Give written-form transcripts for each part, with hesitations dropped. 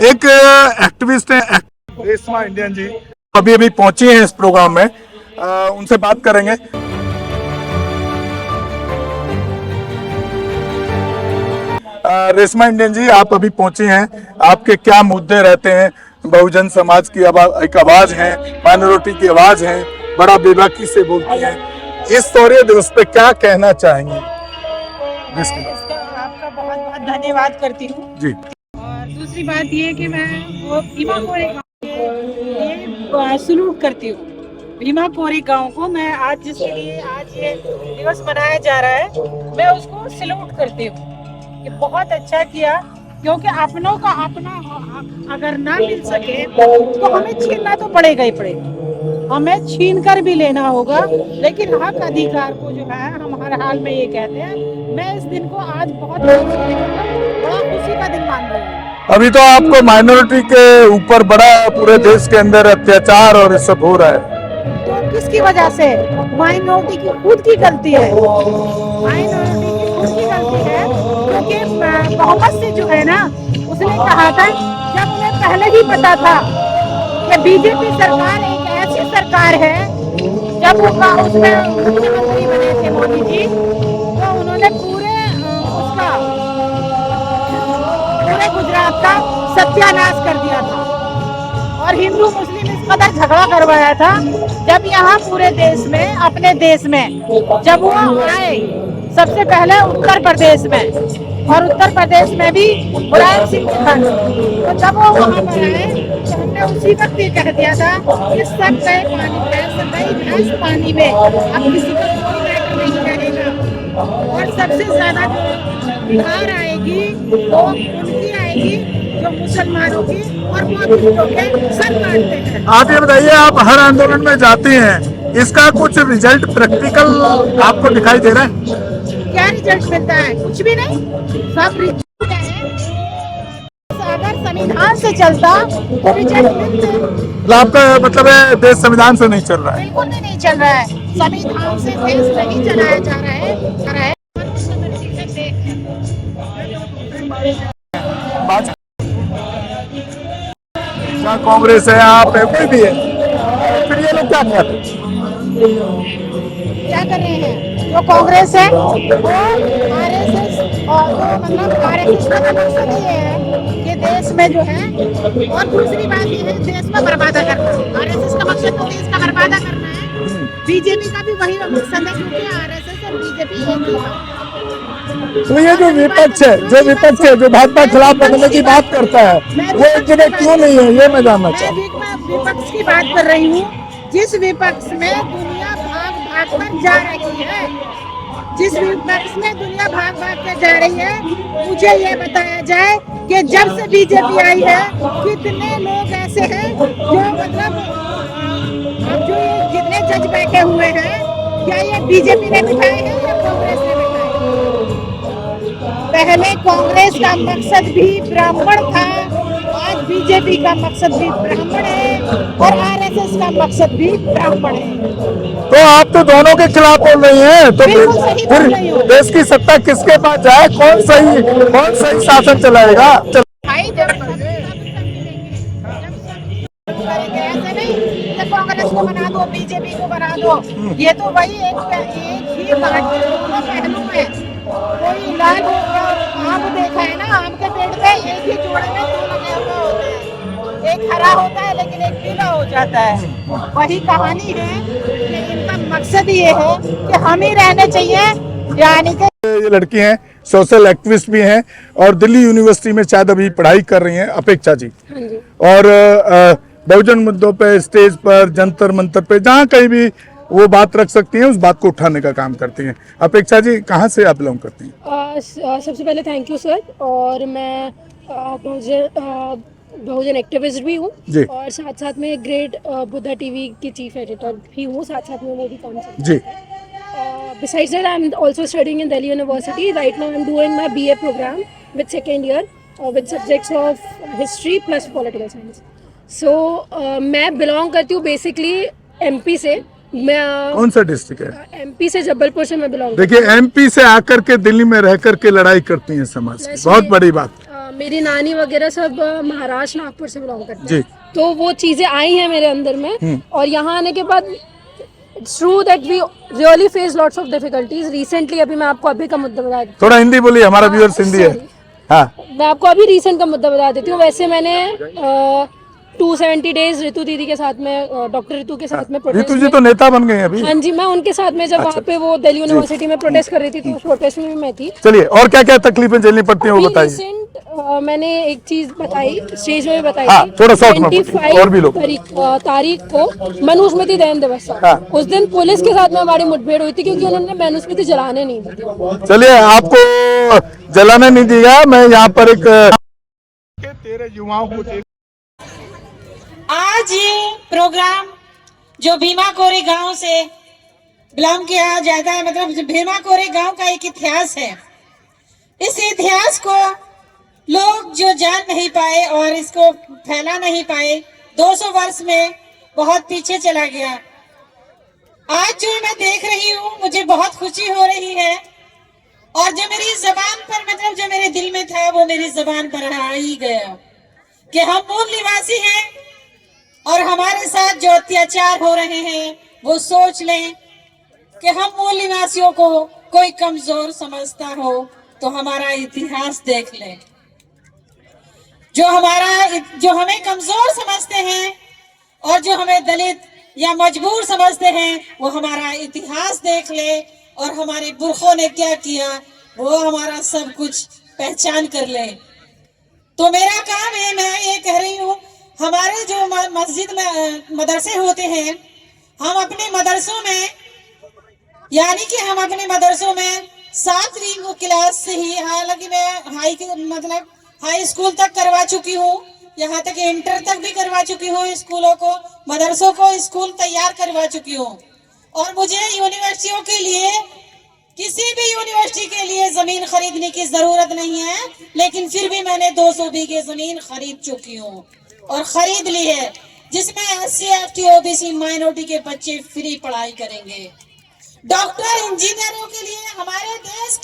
एक एक्टिविस्ट है रेशमा इंडियन जी, अभी अभी पहुंची हैं इस प्रोग्राम में, उनसे बात करेंगे। रेशमा इंडियन जी, आप अभी पहुंची हैं, आपके क्या मुद्दे रहते हैं? बहुजन समाज की एक आवाज है, माइनॉरिटी की आवाज है, बड़ा बेबाकी से बोलती है। इस शौर्य दिवस पे क्या कहना चाहेंगे? आपका बहुत बहुत धन्यवाद करती हूँ जी। और दूसरी बात ये कि मैं वो भीमा कोरे गाँव सलूट करती हूँ। भीमा कोरे गाँव को मैं आज जिसके लिए आज ये दिवस मनाया जा रहा है, मैं उसको सलूट करती हूँ कि बहुत अच्छा किया, क्योंकि अपनों का अपना अगर ना मिल सके तो हमें छीनना तो पड़ेगा ही पड़ेगा, हमें छीन कर भी लेना होगा। लेकिन हक अधिकार को जो है हम हर हाल में ये कहते हैं। मैं इस दिन को आज बहुत बड़ा खुशी का दिन मान रही हूँ। अभी तो आपको माइनॉरिटी के ऊपर बड़ा पूरे देश के अंदर अत्याचार और ये सब हो रहा है, तो किसकी वजह से? माइनॉरिटी की खुद की गलती है, माइनॉरिटी की खुद की गलती है, क्योंकि मोहम्मद से जो है ना, उसने कहा था, जब उन्हें पहले ही पता था कि बीजेपी सरकार एक ऐसी सरकार है, जब वो उसमें मुख्यमंत्री बने थे मोदी जी, तो उन्होंने पूरे गुजरात का सत्यानाश कर दिया था और हिंदू मुस्लिम इस कदर झगड़ा करवाया था। जब यहाँ पूरे देश में, अपने देश में जब वो आए सबसे पहले उत्तर प्रदेश में, और उत्तर प्रदेश में भी मुलायम सिंह के खंड, तो जब वो वहाँ पर आए तो हमने उसी वक्त ये कह दिया था कि सब गए पानी में, सब गई भैंस पानी में, अब किसी को कोई मैटर नहीं रहेगा। और सबसे ज्यादा जो हार आएगी वो उनकी आएगी जो मुसलमानों की और बौद्धिस्टों के सर काटते हैं। आप ये बताइए, आप हर आंदोलन में जाते हैं, इसका कुछ रिजल्ट प्रैक्टिकल आपको दिखाई दे रहा है? क्या रिजल्ट मिलता है? कुछ भी नहीं, सब रिजल्ट है। अगर संविधान से चलता तो रिजल्ट मिलते। आपका मतलब है देश संविधान से नहीं चल रहा है? बिल्कुल भी नहीं चल रहा है, संविधान से देश नहीं चलाया जा रहा है। क्या कांग्रेस है, आप है, कोई भी है, फिर ये लोग क्या कर रहे हैं? जो कांग्रेस है वो आरएसएस, और जो मतलब आरएसएस का मकसद ये है कि देश में जो है, और दूसरी बात ये है देश में बर्बादा करना। आरएसएस का मकसद तो देश का बर्बादा करना है, बीजेपी का भी वही मकसद है, क्योंकि आरएसएस और बीजेपी एक ही है। तो ये जो विपक्ष है, जो भाजपा खिलाफ बदलने की बात करता है, वो एक जगह क्यों नहीं है, ये मैं जानना चाहता हूँ। मैं विपक्ष की बात कर रही हूँ, जिस विपक्ष में दुनिया भाग भाग कर जा रही है, जिस विपक्ष में दुनिया भाग भाग कर जा रही है, मुझे ये बताया जाए कि जब से बीजेपी आई है कितने लोग ऐसे हैं जो मतलब अब जो ये जितने जज बैठे हुए हैं, क्या ये बीजेपी ने बिठाए हैं या कांग्रेस ने बिठाए? पहले कांग्रेस का मकसद भी ब्राह्मण था, आज बीजेपी का मकसद भी ब्राह्मण है और आरएसएस का मकसद भी ब्राह्मण है। तो आप तो दोनों के खिलाफ बोल रही हैं, तो फिर देश की सत्ता किसके पास जाए? कौन सही शासन चलाएगा? ऐसे नहीं कांग्रेस को बना दो, बीजेपी को बना दो, ये तो वही एक ही पार्टी, दोनों पहलू है। कोई लाल आम देखा है ना, आम के पेड़ पे एक ही जोड़े में दो लगे हुए होते हैं, एक हरा होता है लेकिन एक पीला हो जाता है। वही कहानी है कि इनका मकसद ये है कि हम ही रहने चाहिए, यानी कि ये लड़की हैं, सोशल एक्टिविस्ट भी हैं और दिल्ली यूनिवर्सिटी में शायद अभी पढ़ाई कर रही हैं, अपेक्षा जी। और बहुजन मुद्दों पे, स्टेज पर, जंतर मंतर पे, जहाँ कहीं भी वो बात रख सकती हैं, उस बात को उठाने का काम करती हैं। अपेक्षा जी, कहाँ से आप बिलोंग करती हैं? सबसे पहले थैंक यू सर, और मैं बहुजन एक्टिविस्ट भी हूँ और साथ साथ में ग्रेट बुद्धा टीवी की चीफ एडिटर भी हूँ, साथ साथ में वो भी काम करती हूँ। Besides that, I'm also studying in Delhi University. Right now, I'm doing my BA program with second year with subjects of history plus political science. So, मैं belong करती हूँ basically MP से। मैं कौन सा डिस्ट्रिक्ट है? MP से, जबलपुर से मैं बिलोंग। देखिए, MP से आकर के दिल्ली में रह कर के लड़ाई करती हैं समाज की, बहुत बड़ी बात। मेरी नानी वगैरह सब महाराष्ट्र नागपुर से बिलोंग करते जी। हैं, तो वो चीजें आई हैं मेरे अंदर में, और यहाँ आने के बाद it's true that we really face lots of difficulties. Recently अभी मैं आपको अभी का मुद्दा बता देती थोड़ा हिंदी बोलिए, हमारा व्यूअर्स हिंदी है। sorry. हाँ मैं आपको अभी रिसेंट का मुद्दा बता देती हूँ। वैसे मैंने 270 डेज ऋतु दीदी के साथ में, डॉक्टर ऋतु के साथ में ऋतु जी तो नेता बन गए हैं अभी। हाँ जी, मैं उनके साथ में जब वहाँ पे वो दिल्ली यूनिवर्सिटी में प्रोटेस्ट कर रही थी, तो उस प्रोटेस्ट में भी मैं थी। चलिए, और क्या क्या तकलीफें झेलनी पड़ती हैं वो बताइए। रिसेंट मैंने एक चीज बताई, स्टेज में बताई हाँ, थी। थोड़ा शॉर्ट में 25 और भी लोग। तारीख को मनुस्मृति दहन दिवस था। हाँ। उस दिन पुलिस के साथ में हमारी मुठभेड़ हुई थी, क्योंकि उन्होंने मनुस्मृति जलाने नहीं दी। चलिए, आपको जलाने नहीं दिया। मैं यहाँ पर एक तेरे युवाओं को आज ये प्रोग्राम जो भीमा कोरे गांव से बिलोंग किया जाता है, मतलब भीमा कोरे गांव का एक इतिहास है। इस इतिहास को लोग जो जान नहीं पाए और इसको फैला नहीं पाए, 200 वर्ष में बहुत पीछे चला गया। आज जो मैं देख रही हूँ, मुझे बहुत खुशी हो रही है, और जो मेरी जबान पर, मतलब जो मेरे दिल में था, वो मेरी जबान पर आ ही गया कि हम मूल निवासी हैं, और हमारे साथ जो अत्याचार हो रहे हैं वो सोच लें कि हम मूल निवासियों को कोई कमजोर समझता हो तो हमारा इतिहास देख लें। जो हमें कमजोर समझते हैं और जो हमें दलित या मजबूर समझते हैं, वो हमारा इतिहास देख ले, और हमारे पुरखों ने क्या किया वो हमारा सब कुछ पहचान कर ले। तो मेरा काम है, मैं ये कह रही हूँ, हमारे जो मस्जिद में मदरसे होते हैं, हम अपने मदरसों में, यानी कि हम अपने मदरसों में 7वीं क्लास से ही, हालांकि मैं हाई स्कूल तक करवा चुकी हूँ, यहाँ तक इंटर तक भी करवा चुकी हूँ, स्कूलों को, मदरसों को स्कूल तैयार करवा चुकी हूँ। और मुझे यूनिवर्सिटियों के लिए, किसी भी यूनिवर्सिटी के लिए जमीन खरीदने की जरूरत नहीं है, लेकिन फिर भी मैंने 200 बीघे जमीन खरीद चुकी हूँ और खरीद ली है, जिसमें SC ST OBC माइनॉरिटी के बच्चे फ्री पढ़ाई करेंगे। डॉक्टर इंजीनियरों के लिए हमारे देश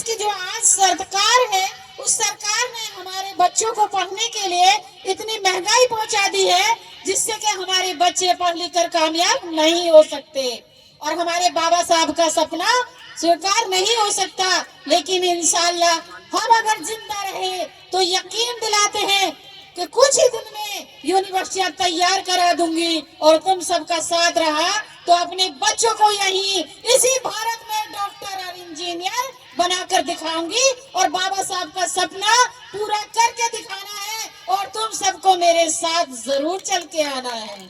की जो आज सरकार है, उस सरकार ने हमारे बच्चों को पढ़ने के लिए इतनी महंगाई पहुंचा दी है, जिससे कि हमारे बच्चे पढ़ लिख कर कामयाब नहीं हो सकते, और हमारे बाबा साहब का सपना स्वीकार नहीं हो सकता। लेकिन इंशाअल्लाह हम अगर जिंदा रहे तो यकीन दिलाते हैं कि कुछ ही दिन में यूनिवर्सिटियां तैयार करा दूंगी, और तुम सबका साथ रहा तो अपने बच्चों को यहीं इसी भारत में डॉक्टर और इंजीनियर बनाकर दिखाऊंगी, और बाबा साहब का सपना पूरा करके दिखाना है, और तुम सबको मेरे साथ जरूर चल के आना है।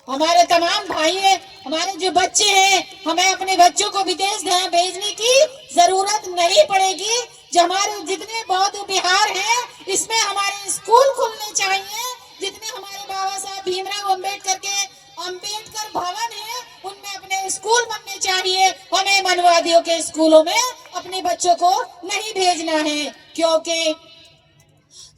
हमारे तमाम भाई हैं, हमारे जो बच्चे हैं, हमें अपने बच्चों को विदेश भेजने की जरूरत नहीं पड़ेगी। जो हमारे जितने बौद्ध विहार हैं, इसमें हमारे स्कूल खुलने चाहिए। जितने हमारे बाबा साहब भीमराव अम्बेडकर भवन है, उनमें अपने स्कूल बनने चाहिए। हमें मनवादियों के स्कूलों में अपने बच्चों को नहीं भेजना है, क्योंकि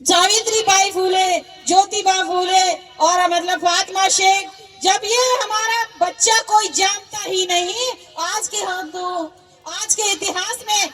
सावित्रीबाई फूले, ज्योतिबा फूले और मतलब फातिमा शेख, जब ये हमारा बच्चा कोई जानता ही नहीं, आज के इतिहास में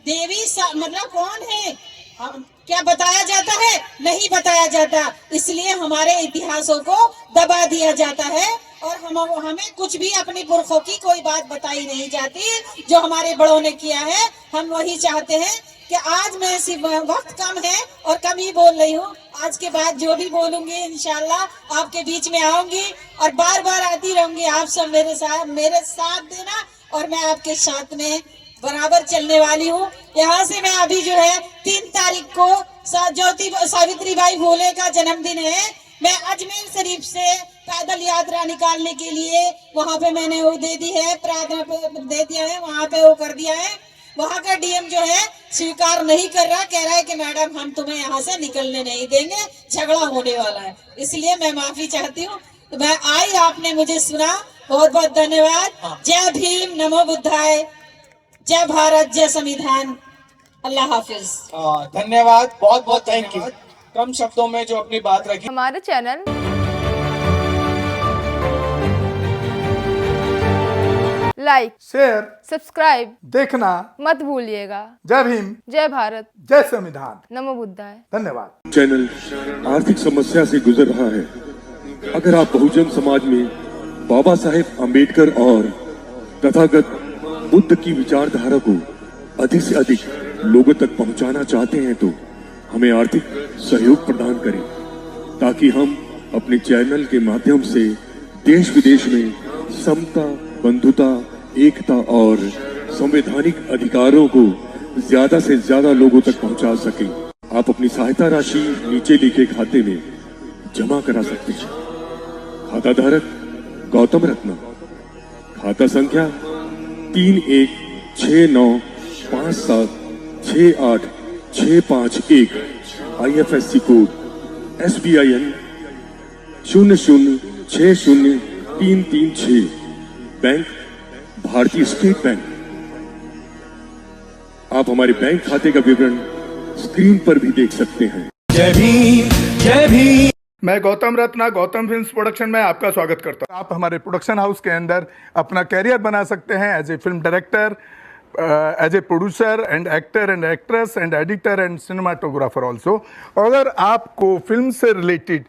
देवी मतलब कौन है, हम क्या बताया जाता है, नहीं बताया जाता। इसलिए हमारे इतिहासों को दबा दिया जाता है, और हमें कुछ भी अपने पुरखों की कोई बात बताई नहीं जाती जो हमारे बड़ों ने किया है। हम वही चाहते हैं कि आज मैं सिर्फ वक्त कम है और कम ही बोल रही हूँ। आज के बाद जो भी बोलूंगी इंशाल्लाह आपके बीच में आऊंगी और बार बार आती रहूंगी। आप सब मेरे साथ देना, और मैं आपके साथ में बराबर चलने वाली हूँ। यहाँ से मैं अभी जो है 3 तारीख को सावित्रीबाई फूले का जन्मदिन है, मैं अजमेर शरीफ से पैदल यात्रा निकालने के लिए वहाँ पे मैंने वो दे दी है, प्रार्थना दे दिया है, वहाँ पे वो कर दिया है। वहाँ का DM जो है स्वीकार नहीं कर रहा, कह रहा है कि मैडम हम तुम्हें यहाँ से निकलने नहीं देंगे, झगड़ा होने वाला है। इसलिए मैं माफी चाहती हूँ। तो मैं आई, आपने मुझे सुना, बहुत बहुत धन्यवाद। जय भीम, नमो बुद्धाय, जय भारत, जय संविधान, अल्लाह हाफिज। धन्यवाद, बहुत बहुत थैंक यू। कम शब्दों में जो अपनी बात रखी। हमारे चैनल लाइक, शेयर, सब्सक्राइब देखना मत भूलिएगा। जय भीम, जय भारत, जय संविधान। नमो बुद्धाय। धन्यवाद। चैनल आर्थिक समस्या से गुजर रहा है। अगर आप बहुजन समाज में बाबा साहेब अम्बेडकर और तथागत बुद्ध की विचारधारा को अधिक से अधिक लोगों तक पहुंचाना चाहते हैं तो हमें आर्थिक सहयोग प्रदान करें, ताकि हम अपने चैनल के माध्यम से देश विदेश में समता, बंधुता, एकता और संवैधानिक अधिकारों को ज्यादा से ज्यादा लोगों तक पहुंचा सकें। आप अपनी सहायता राशि नीचे लिखे खाते में जमा करा सकते हैं। खाता धारक गौतम रत्न, खाता संख्या 316957686551, IFSC कोड SBIN 0060336, बैंक भारतीय स्टेट बैंक। आप हमारे बैंक खाते का विवरण स्क्रीन पर भी देख सकते हैं। जय भीम, जय भीम। मैं गौतम रत्ना गौतम फिल्म्स प्रोडक्शन में आपका स्वागत करता हूं। आप हमारे प्रोडक्शन हाउस के अंदर अपना कैरियर बना सकते हैं as a film director, as a producer and actor and actress and editor and cinematographer also. अगर आपको फिल्म से रिलेटेड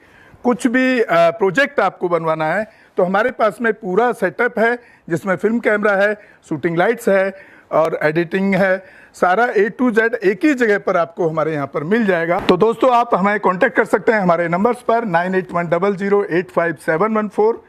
कुछ भी प्रोजेक्ट आपको बनवाना है तो हमारे पास में पूरा सेटअप है, जिसमें फिल्म कैमरा है, शूटिंग लाइट्स है और एडिटिंग है। सारा A to Z एक ही जगह पर आपको हमारे यहाँ पर मिल जाएगा। तो दोस्तों, आप हमें कांटेक्ट कर सकते हैं हमारे नंबर्स पर 9810085714